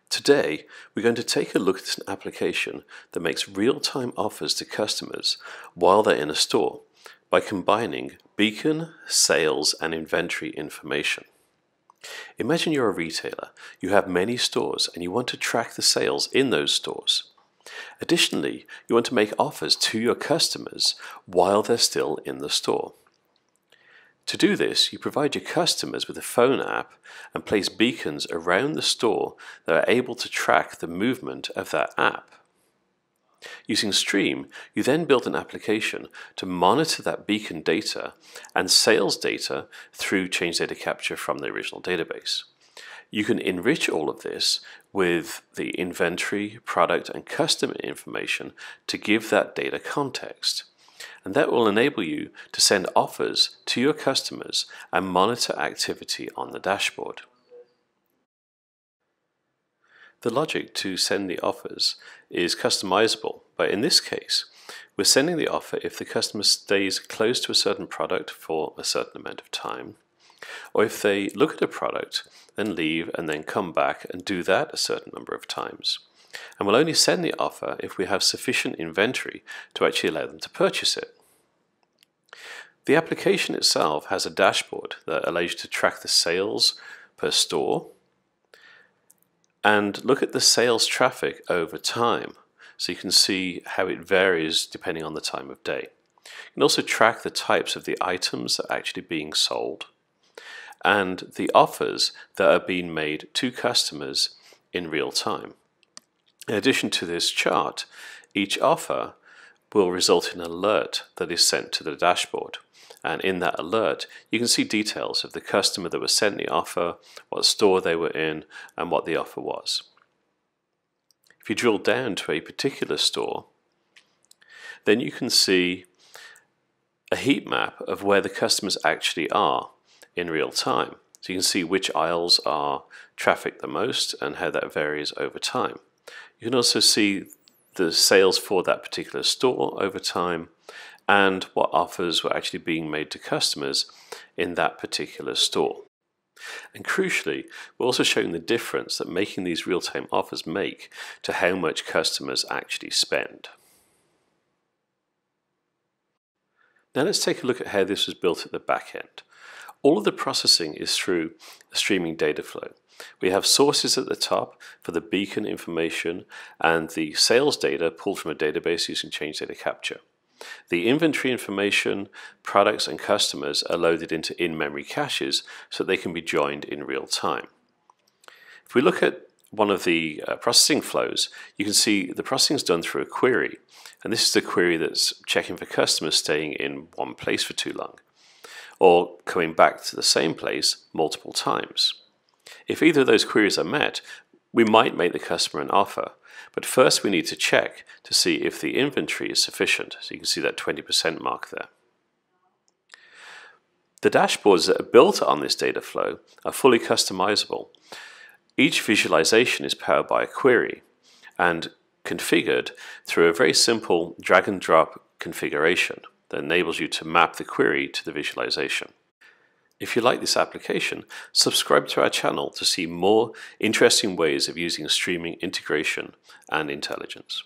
Today, we're going to take a look at an application that makes real-time offers to customers while they're in a store by combining beacon, sales, and inventory information. Imagine you're a retailer, you have many stores and you want to track the sales in those stores. Additionally, you want to make offers to your customers while they're still in the store. To do this, you provide your customers with a phone app and place beacons around the store that are able to track the movement of that app. Using Striim, you then build an application to monitor that beacon data and sales data through change data capture from the original database. You can enrich all of this with the inventory, product, and customer information to give that data context. And that will enable you to send offers to your customers and monitor activity on the dashboard. The logic to send the offers is customizable, but in this case, we're sending the offer if the customer stays close to a certain product for a certain amount of time, or if they look at a product, then leave and then come back and do that a certain number of times. And we'll only send the offer if we have sufficient inventory to actually allow them to purchase it. The application itself has a dashboard that allows you to track the sales per store and look at the sales traffic over time, so you can see how it varies depending on the time of day. You can also track the types of the items that are actually being sold and the offers that are being made to customers in real time. In addition to this chart, each offer will result in an alert that is sent to the dashboard. And in that alert, you can see details of the customer that was sent the offer, what store they were in, and what the offer was. If you drill down to a particular store, then you can see a heat map of where the customers actually are in real time. So you can see which aisles are trafficked the most and how that varies over time. You can also see the sales for that particular store over time and what offers were actually being made to customers in that particular store. And crucially, we're also showing the difference that making these real-time offers make to how much customers actually spend. Now let's take a look at how this was built at the back end. All of the processing is through a streaming data flow. We have sources at the top for the beacon information and the sales data pulled from a database using change data capture. The inventory information, products, and customers are loaded into in-memory caches so they can be joined in real time. If we look at one of the processing flows, you can see the processing is done through a query. And this is the query that's checking for customers staying in one place for too long, or coming back to the same place multiple times. If either of those queries are met, we might make the customer an offer, but first we need to check to see if the inventory is sufficient. So you can see that 20% mark there. The dashboards that are built on this data flow are fully customizable. Each visualization is powered by a query and configured through a very simple drag and drop configuration that enables you to map the query to the visualization. If you like this application, subscribe to our channel to see more interesting ways of using streaming integration and intelligence.